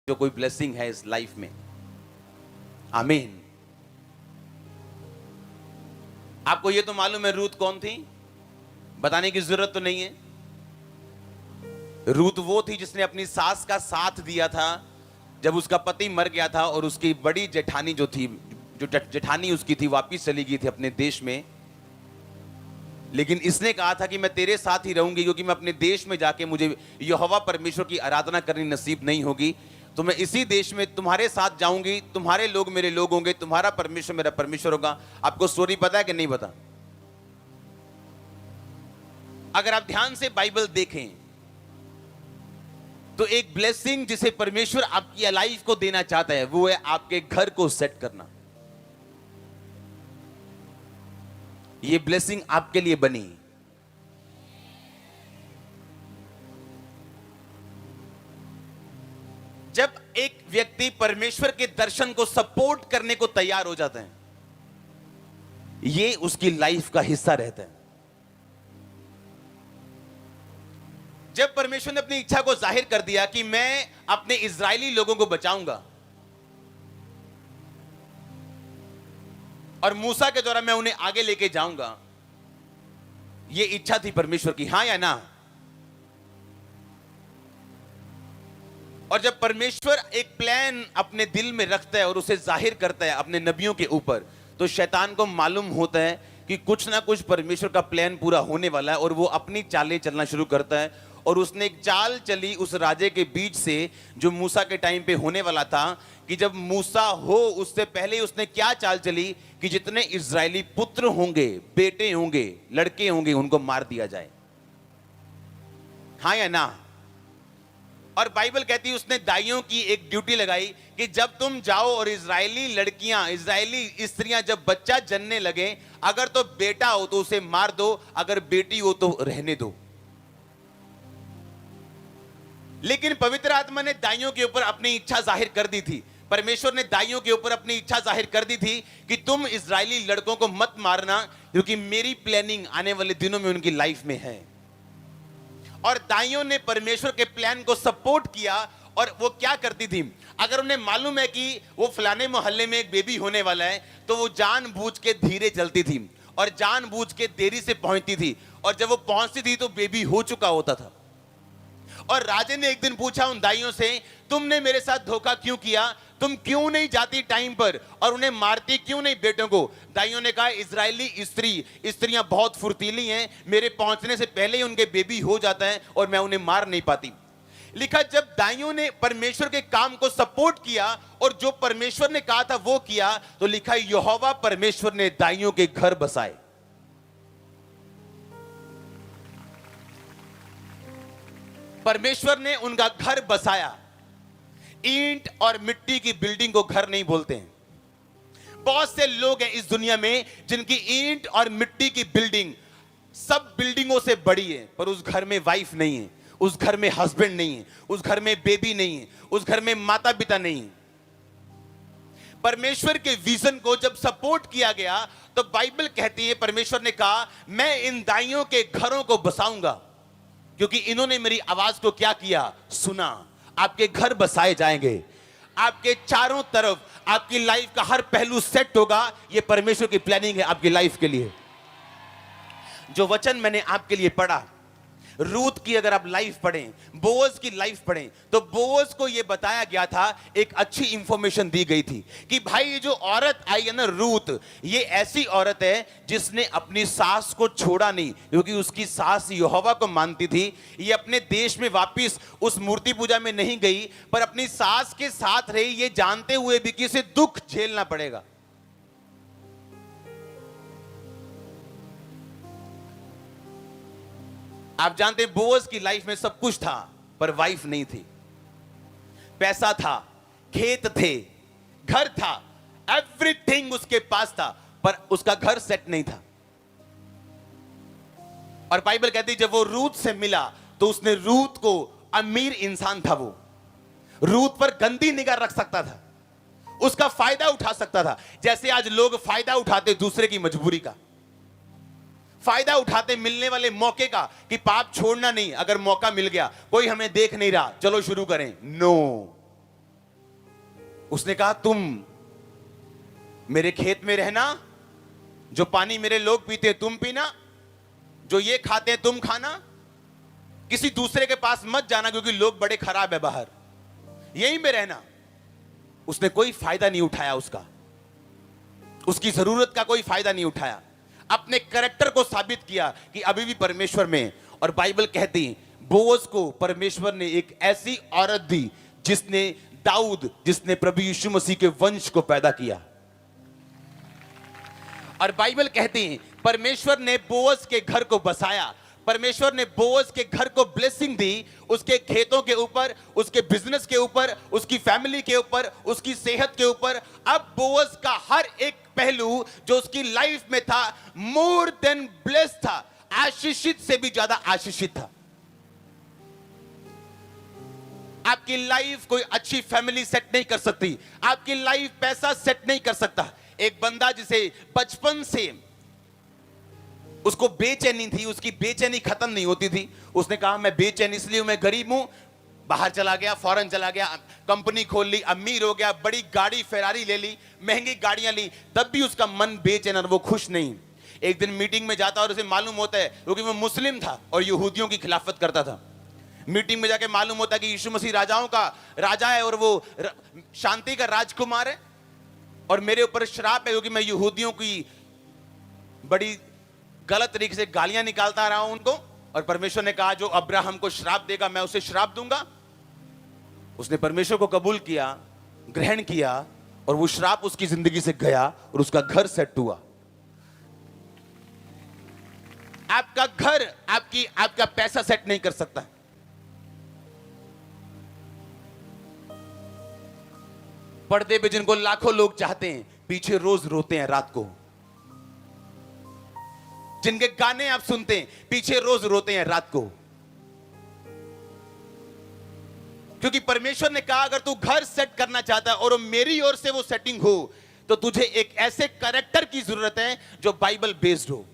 जो कोई ब्लेसिंग है इस लाइफ में। आमीन। आपको ये तो मालूम है रूत कौन थी, बताने की जरूरत तो नहीं है। रूत वो थी जिसने अपनी सास का साथ दिया था जब उसका पति मर गया था और उसकी बड़ी जेठानी जो थी, जो जेठानी उसकी थी, वापिस चली गई थी अपने देश में। लेकिन इसने कहा था कि मैं तेरे साथ ही रहूंगी, क्योंकि मैं अपने देश में जाके मुझे यहोवा परमेश्वर की आराधना करनी नसीब नहीं होगी, तो मैं इसी देश में तुम्हारे साथ जाऊंगी, तुम्हारे लोग मेरे लोग होंगे, तुम्हारा परमेश्वर मेरा परमेश्वर होगा। आपको स्टोरी पता है कि नहीं पता? अगर आप ध्यान से बाइबल देखें तो एक ब्लेसिंग जिसे परमेश्वर आपकी लाइफ को देना चाहता है वो है आपके घर को सेट करना। ये ब्लेसिंग आपके लिए बनी। जब एक व्यक्ति परमेश्वर के दर्शन को सपोर्ट करने को तैयार हो जाता है, ये उसकी लाइफ का हिस्सा रहता है। जब परमेश्वर ने अपनी इच्छा को जाहिर कर दिया कि मैं अपने इजरायली लोगों को बचाऊंगा और मूसा के द्वारा मैं उन्हें आगे लेके जाऊंगा, ये इच्छा थी परमेश्वर की, हां या ना? और जब परमेश्वर एक प्लान अपने दिल में रखता है और उसे जाहिर करता है अपने नबियों के ऊपर, तो शैतान को मालूम होता है कि कुछ ना कुछ परमेश्वर का प्लान पूरा होने वाला है और वो अपनी चालें चलना शुरू करता है। और उसने एक चाल चली उस राजे के बीच से जो मूसा के टाइम पे होने वाला था, कि जब मूसा हो उससे पहले उसने क्या चाल चली कि जितने इजरायली पुत्र होंगे, बेटे होंगे, लड़के होंगे, उनको मार दिया जाए। हाँ या ना? और बाइबल कहती है उसने दाइयों की एक ड्यूटी लगाई कि जब तुम जाओ और इजरायली लड़कियां, इजरायली स्त्रियां जब बच्चा जनने लगे, अगर तो बेटा हो तो उसे मार दो, अगर बेटी हो तो रहने दो। लेकिन पवित्र आत्मा ने दाइयों के ऊपर अपनी इच्छा जाहिर कर दी थी। परमेश्वर ने दाइयों के ऊपर अपनी इच्छा जाहिर कर दी थी कि तुम इजरायली लड़कों को मत मारना, क्योंकि मेरी प्लानिंग आने वाले दिनों में उनकी लाइफ में है। और दाइयों ने परमेश्वर के प्लान को सपोर्ट किया। और वो क्या करती थी, अगर उन्हें मालूम है कि वो फलाने मोहल्ले में एक बेबी होने वाला है, तो वो जानबूझ के धीरे चलती थी और जानबूझ के देरी से पहुंचती थी, और जब वो पहुंचती थी तो बेबी हो चुका होता था। और राजे ने एक दिन पूछा उन दाइयों से, तुमने मेरे साथ धोखा क्यों किया? तुम क्यों नहीं जाती टाइम पर और उन्हें मारती क्यों नहीं बेटों को? दाइयों ने कहा, इजरायली स्त्रियां बहुत फुर्तीली हैं, मेरे पहुंचने से पहले ही उनके बेबी हो जाता है और मैं उन्हें मार नहीं पाती। लिखा, जब दाइयों ने परमेश्वर के काम को सपोर्ट किया और जो परमेश्वर ने कहा था वो किया, तो लिखा यहोवा परमेश्वर ने दाइयों के घर बसाए। परमेश्वर ने उनका घर बसाया। ईंट और मिट्टी की बिल्डिंग को घर नहीं बोलते हैं। बहुत से लोग हैं इस दुनिया में जिनकी ईंट और मिट्टी की बिल्डिंग सब बिल्डिंगों से बड़ी है, पर उस घर में वाइफ नहीं है, उस घर में हस्बैंड नहीं है, उस घर में बेबी नहीं है, उस घर में माता पिता नहीं है। परमेश्वर के विजन को जब सपोर्ट किया गया तो बाइबल कहती है, परमेश्वर ने कहा, मैं इन दाइयों के घरों को बसाऊंगा, क्योंकि इन्होंने मेरी आवाज को क्या किया? सुना। आपके घर बसाए जाएंगे, आपके चारों तरफ आपकी लाइफ का हर पहलू सेट होगा। यह परमेश्वर की प्लानिंग है आपकी लाइफ के लिए। जो वचन मैंने आपके लिए पढ़ा, रूत की अगर आप लाइफ पढ़ें, बोअज की लाइफ पढ़ें, तो बोअज को यह बताया गया था, एक अच्छी इंफॉर्मेशन दी गई थी कि भाई ये जो औरत आई है ना रूत, ये ऐसी औरत है जिसने अपनी सास को छोड़ा नहीं, क्योंकि उसकी सास यहोवा को मानती थी। ये अपने देश में वापिस उस मूर्ति पूजा में नहीं गई, पर अपनी सास के साथ रही, ये जानते हुए भी कि इसे दुख झेलना पड़ेगा। आप जानते हैं बोअज की लाइफ में सब कुछ था, पर वाइफ नहीं थी। पैसा था, खेत थे, घर था, एवरीथिंग उसके पास था, पर उसका घर सेट नहीं था। और बाइबल कहती जब वो रूत से मिला तो उसने रूत को, अमीर इंसान था वो, रूत पर गंदी निगाह रख सकता था, उसका फायदा उठा सकता था, जैसे आज लोग फायदा उठाते दूसरे की मजबूरी का। फायदा उठाते मिलने वाले मौके का कि पाप छोड़ना नहीं, अगर मौका मिल गया, कोई हमें देख नहीं रहा, चलो शुरू करें। नो, उसने कहा तुम मेरे खेत में रहना, जो पानी मेरे लोग पीते हैं तुम पीना, जो ये खाते हैं तुम खाना, किसी दूसरे के पास मत जाना क्योंकि लोग बड़े खराब है बाहर, यहीं में रहना। उसने कोई फायदा नहीं उठाया, उसकी जरूरत का कोई फायदा नहीं उठाया, अपने कैरेक्टर को साबित किया कि अभी भी परमेश्वर में। और बाइबल कहती है बोअज को परमेश्वर ने एक ऐसी औरत दी जिसने दाऊद, जिसने प्रभु यीशु मसीह के वंश को पैदा किया। और बाइबल कहती है परमेश्वर ने बोअज के घर को बसाया, परमेश्वर ने बोअज के घर को ब्लेसिंग दी, उसके खेतों के ऊपर, उसके बिजनेस के ऊपर, उसकी फैमिली के ऊपर, उसकी सेहत के ऊपर। अब बोअज का हर एक पहलू जो उसकी लाइफ में था मोर देन ब्लेस्ड था, आशीषित से भी ज्यादा आशीषित था। आपकी लाइफ कोई अच्छी फैमिली सेट नहीं कर सकती, आपकी लाइफ पैसा सेट नहीं कर सकता। एक बंदा जिसे बचपन से उसको बेचैनी थी, उसकी बेचैनी खत्म नहीं होती थी, उसने कहा मैं बेचैन इसलिए हूं, मैं गरीब हूं, बाहर चला गया, फॉरेन चला गया, कंपनी खोल ली, अमीर हो गया, बड़ी गाड़ी फेरारी ले ली, महंगी गाड़ियां ली, तब भी उसका मन बेचैन और वो खुश नहीं। एक दिन मीटिंग में जाता और उसे मालूम होता है, क्योंकि वो मुस्लिम था और यहूदियों की खिलाफत करता था, मीटिंग में जाके मालूम होता है कि यीशु मसीह राजाओं का राजा है और वो शांति का राजकुमार है और मेरे ऊपर श्राप है क्योंकि मैं यहूदियों की बड़ी गलत तरीके से गालियां निकालता रहा हूं उनको। और परमेश्वर ने कहा जो अब्राहम को श्राप देगा मैं उसे श्राप दूंगा। उसने परमेश्वर को कबूल किया, ग्रहण किया और वो श्राप उसकी जिंदगी से गया और उसका घर सेट हुआ। आपका घर आपका पैसा सेट नहीं कर सकता। पर्दे पे जिनको लाखों लोग चाहते हैं, पीछे रोज रोते हैं रात को। जिनके गाने आप सुनते हैं, पीछे रोज रोते हैं रात को। क्योंकि परमेश्वर ने कहा अगर तू घर सेट करना चाहता है और मेरी ओर से वो सेटिंग हो, तो तुझे एक ऐसे कैरेक्टर की जरूरत है जो बाइबल बेस्ड हो।